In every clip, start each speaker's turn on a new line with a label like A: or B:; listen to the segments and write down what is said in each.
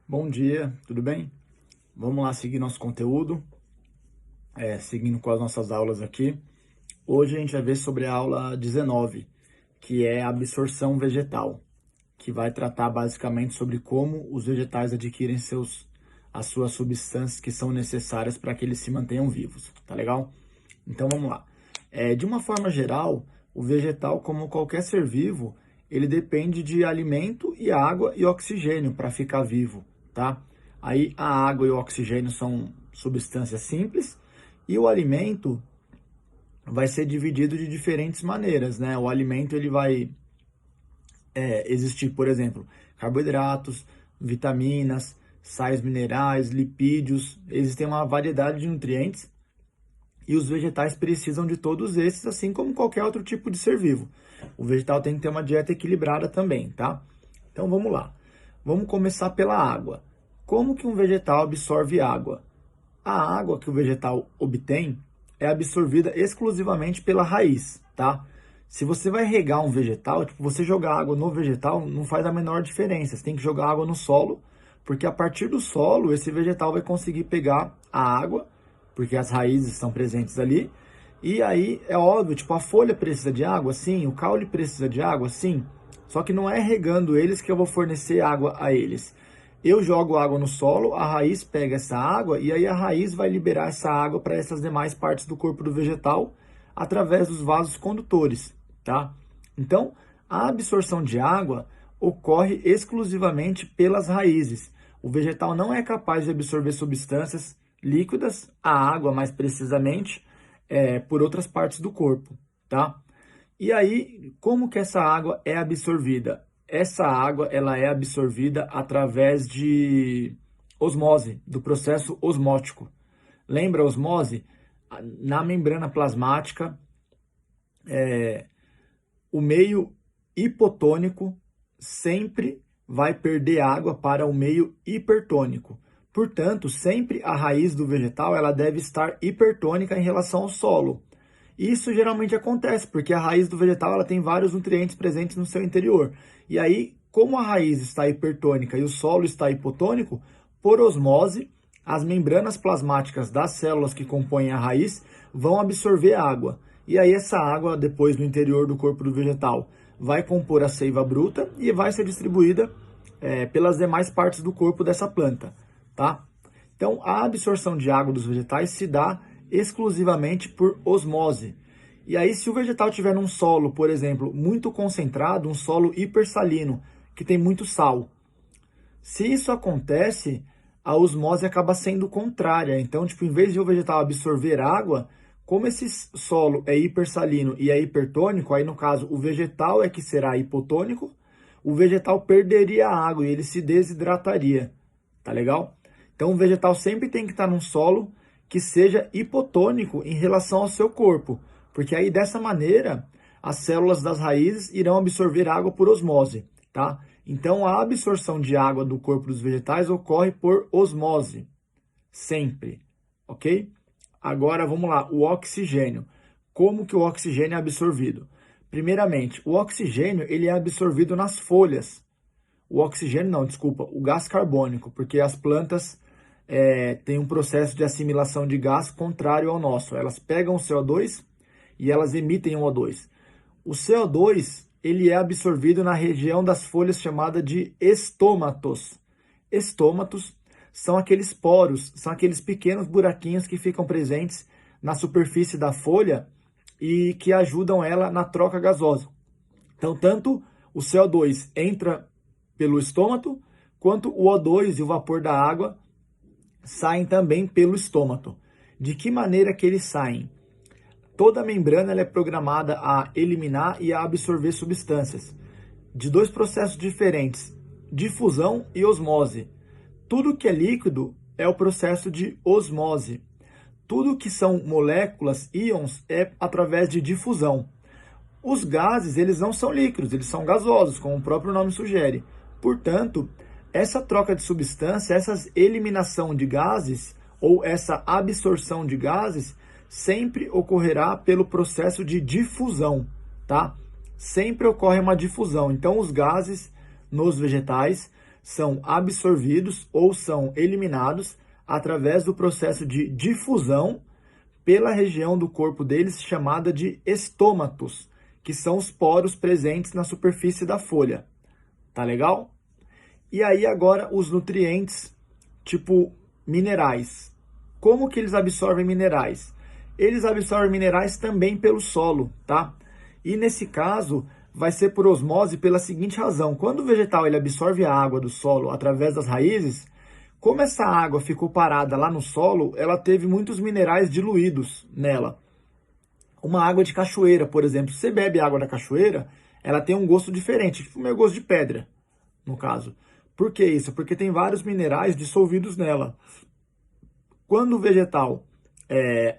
A: Bom dia, tudo bem? Vamos lá seguir nosso conteúdo, seguindo com as nossas aulas aqui. Hoje a gente vai ver sobre a aula 19, que é a absorção vegetal, que vai tratar basicamente sobre como os vegetais adquirem as suas substâncias que são necessárias para que eles se mantenham vivos, tá legal? Então vamos lá. De uma forma geral, o vegetal, como qualquer ser vivo, ele depende de alimento e água e oxigênio para ficar vivo, tá? Aí a água e o oxigênio são substâncias simples e o alimento vai ser dividido de diferentes maneiras, né? O alimento ele vai existir, por exemplo, carboidratos, vitaminas, sais minerais, lipídios, existem uma variedade de nutrientes e os vegetais precisam de todos esses, assim como qualquer outro tipo de ser vivo. O vegetal tem que ter uma dieta equilibrada também, tá? Então vamos lá. Vamos começar pela água. Como que um vegetal absorve água? A água que o vegetal obtém é absorvida exclusivamente pela raiz, tá? Se você vai regar um vegetal, tipo, você jogar água no vegetal não faz a menor diferença. Você tem que jogar água no solo, porque a partir do solo esse vegetal vai conseguir pegar a água, porque as raízes estão presentes ali. E aí é óbvio, tipo, a folha precisa de água, sim, o caule precisa de água, sim. Só que não é regando eles que eu vou fornecer água a eles. Eu jogo água no solo, a raiz pega essa água e aí a raiz vai liberar essa água para essas demais partes do corpo do vegetal através dos vasos condutores, tá? Então, a absorção de água ocorre exclusivamente pelas raízes. O vegetal não é capaz de absorver substâncias líquidas, a água mais precisamente, por outras partes do corpo, tá? E aí, como que essa água é absorvida? Essa água ela é absorvida através de osmose, do processo osmótico. Lembra a osmose? Na membrana plasmática, o meio hipotônico sempre vai perder água para o meio hipertônico. Portanto, sempre a raiz do vegetal ela deve estar hipertônica em relação ao solo. Isso geralmente acontece porque a raiz do vegetal ela tem vários nutrientes presentes no seu interior. E aí, como a raiz está hipertônica e o solo está hipotônico, por osmose, as membranas plasmáticas das células que compõem a raiz vão absorver água. E aí essa água, depois no interior do corpo do vegetal, vai compor a seiva bruta e vai ser distribuída pelas demais partes do corpo dessa planta, tá? Então, a absorção de água dos vegetais se dá exclusivamente por osmose. E aí, se o vegetal tiver num solo, por exemplo, muito concentrado, um solo hipersalino, que tem muito sal, se isso acontece, a osmose acaba sendo contrária. Então, tipo, em vez de o vegetal absorver água, como esse solo é hipersalino e é hipertônico, aí no caso o vegetal é que será hipotônico, o vegetal perderia a água e ele se desidrataria. Tá legal? Então, o vegetal sempre tem que estar num solo que seja hipotônico em relação ao seu corpo, porque aí dessa maneira as células das raízes irão absorver água por osmose, tá? Então, a absorção de água do corpo dos vegetais ocorre por osmose, sempre, ok? Agora, vamos lá, o oxigênio. Como que o oxigênio é absorvido? Primeiramente, o oxigênio ele é absorvido nas folhas. O oxigênio não, desculpa, o gás carbônico, porque as plantas têm um processo de assimilação de gás contrário ao nosso. Elas pegam o CO2 e elas emitem o O2. O CO2 ele é absorvido na região das folhas chamada de estômatos. Estômatos são aqueles poros, são aqueles pequenos buraquinhos que ficam presentes na superfície da folha e que ajudam ela na troca gasosa. Então, tanto o CO2 entra pelo estômato, quanto o O2 e o vapor da água saem também pelo estômato. De que maneira que eles saem? Toda a membrana ela é programada a eliminar e a absorver substâncias de dois processos diferentes, difusão e osmose. Tudo que é líquido é o processo de osmose. Tudo que são moléculas, íons, é através de difusão. Os gases, eles não são líquidos, eles são gasosos, como o próprio nome sugere. Portanto, essa troca de substância, essa eliminação de gases ou essa absorção de gases sempre ocorrerá pelo processo de difusão, tá? Sempre ocorre uma difusão. Então, os gases nos vegetais são absorvidos ou são eliminados através do processo de difusão pela região do corpo deles chamada de estômatos, que são os poros presentes na superfície da folha. Tá legal? E aí agora os nutrientes, tipo minerais. Como que eles absorvem minerais? Eles absorvem minerais também pelo solo, tá? E nesse caso, vai ser por osmose pela seguinte razão. Quando o vegetal ele absorve a água do solo através das raízes, como essa água ficou parada lá no solo, ela teve muitos minerais diluídos nela. Uma água de cachoeira, por exemplo, se você bebe água da cachoeira, ela tem um gosto diferente, tipo o meu gosto de pedra, no caso. Por que isso? Porque tem vários minerais dissolvidos nela. Quando o vegetal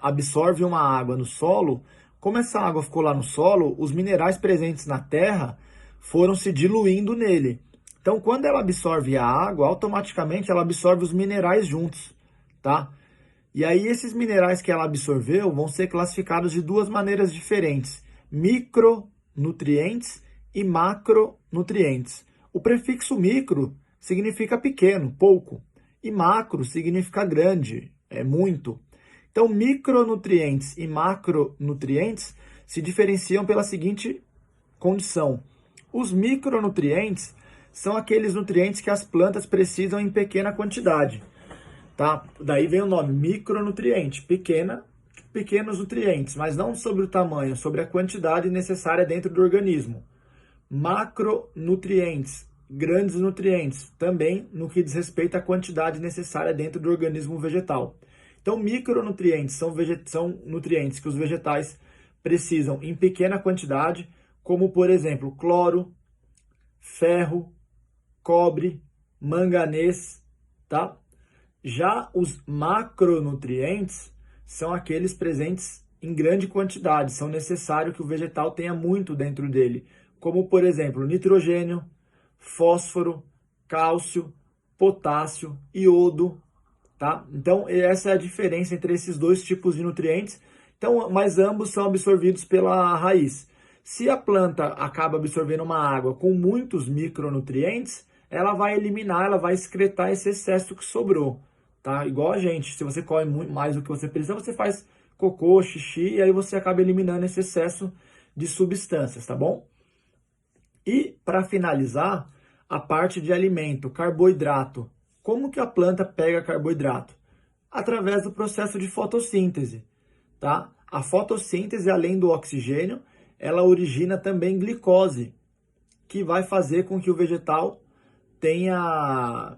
A: absorve uma água no solo, como essa água ficou lá no solo, os minerais presentes na terra foram se diluindo nele. Então, quando ela absorve a água, automaticamente ela absorve os minerais juntos, tá? E aí, esses minerais que ela absorveu vão ser classificados de duas maneiras diferentes: micronutrientes e macronutrientes. O prefixo micro significa pequeno, pouco, e macro significa grande, muito. Então, micronutrientes e macronutrientes se diferenciam pela seguinte condição: os micronutrientes são aqueles nutrientes que as plantas precisam em pequena quantidade, tá? Daí vem o nome, micronutriente, pequenos nutrientes, mas não sobre o tamanho, sobre a quantidade necessária dentro do organismo. Macronutrientes, grandes nutrientes, também no que diz respeito à quantidade necessária dentro do organismo vegetal. Então, micronutrientes são nutrientes que os vegetais precisam em pequena quantidade, como, por exemplo, cloro, ferro, cobre, manganês, tá? Já os macronutrientes são aqueles presentes em grande quantidade, são necessários que o vegetal tenha muito dentro dele, como, por exemplo, nitrogênio, fósforo, cálcio, potássio, iodo, tá? Então, essa é a diferença entre esses dois tipos de nutrientes. Então, mas ambos são absorvidos pela raiz. Se a planta acaba absorvendo uma água com muitos micronutrientes, ela vai eliminar, ela vai excretar esse excesso que sobrou, tá? Igual a gente, se você come muito mais do que você precisa, você faz cocô, xixi, e aí você acaba eliminando esse excesso de substâncias, tá bom? E, para finalizar, a parte de alimento, carboidrato. Como que a planta pega carboidrato? Através do processo de fotossíntese, tá? A fotossíntese, além do oxigênio, ela origina também glicose, que vai fazer com que o vegetal tenha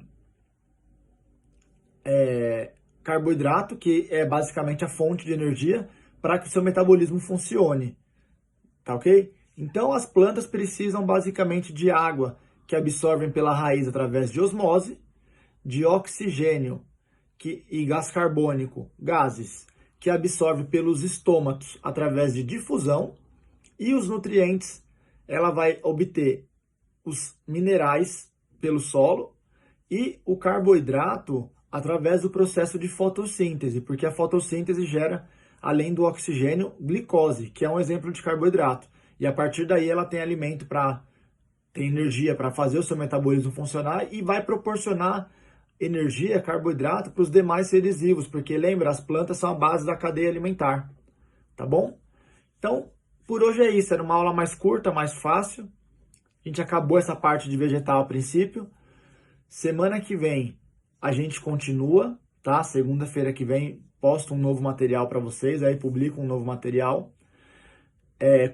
A: carboidrato, que é basicamente a fonte de energia, para que o seu metabolismo funcione, tá ok? Então, as plantas precisam basicamente de água, que absorvem pela raiz através de osmose, de oxigênio e gás carbônico, gases, que absorve pelos estômatos através de difusão, e os nutrientes, ela vai obter os minerais pelo solo e o carboidrato através do processo de fotossíntese, porque a fotossíntese gera, além do oxigênio, glicose, que é um exemplo de carboidrato. E a partir daí ela tem alimento tem energia para fazer o seu metabolismo funcionar e vai proporcionar energia, carboidrato para os demais seres vivos, porque lembra, as plantas são a base da cadeia alimentar, tá bom? Então, por hoje é isso, era uma aula mais curta, mais fácil. A gente acabou essa parte de vegetal a princípio. Semana que vem a gente continua, tá? Segunda-feira que vem posto um novo material para vocês, aí publico um novo material.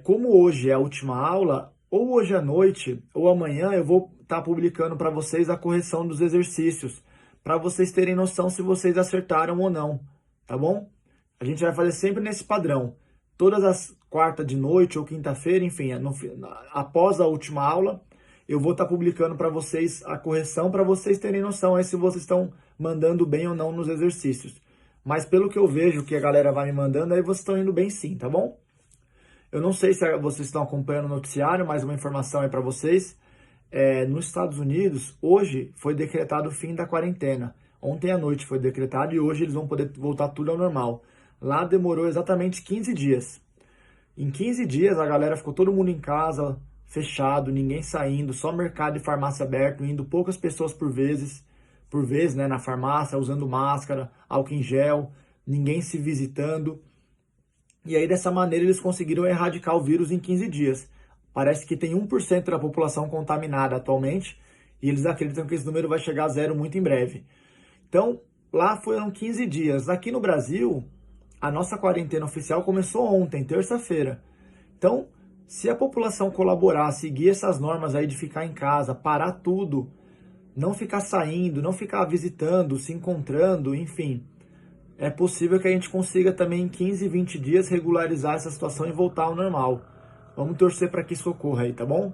A: Como hoje é a última aula, ou hoje à noite ou amanhã eu vou estar publicando para vocês a correção dos exercícios, para vocês terem noção se vocês acertaram ou não, tá bom? A gente vai fazer sempre nesse padrão. Todas as quarta de noite ou quinta-feira, enfim, após a última aula, eu vou estar publicando para vocês a correção, para vocês terem noção aí se vocês estão mandando bem ou não nos exercícios. Mas pelo que eu vejo que a galera vai me mandando, aí vocês estão indo bem sim, tá bom? Eu não sei se vocês estão acompanhando o noticiário, mas uma informação aí para vocês. Nos Estados Unidos, hoje foi decretado o fim da quarentena. Ontem à noite foi decretado e hoje eles vão poder voltar tudo ao normal. Lá demorou exatamente 15 dias. Em 15 dias a galera ficou todo mundo em casa, fechado, ninguém saindo, só mercado e farmácia aberto, indo poucas pessoas por vez, né, na farmácia, usando máscara, álcool em gel, ninguém se visitando. E aí, dessa maneira, eles conseguiram erradicar o vírus em 15 dias. Parece que tem 1% da população contaminada atualmente, e eles acreditam que esse número vai chegar a zero muito em breve. Então, lá foram 15 dias. Aqui no Brasil, a nossa quarentena oficial começou ontem, terça-feira. Então, se a população colaborar, seguir essas normas aí de ficar em casa, parar tudo, não ficar saindo, não ficar visitando, se encontrando, enfim, é possível que a gente consiga também em 15, 20 dias regularizar essa situação e voltar ao normal. Vamos torcer para que isso ocorra aí, tá bom?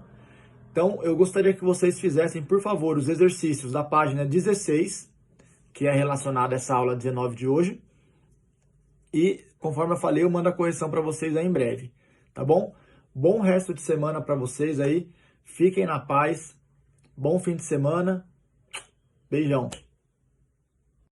A: Então, eu gostaria que vocês fizessem, por favor, os exercícios da página 16, que é relacionada a essa aula 19 de hoje. E, conforme eu falei, eu mando a correção para vocês aí em breve, tá bom? Bom resto de semana para vocês aí. Fiquem na paz. Bom fim de semana. Beijão.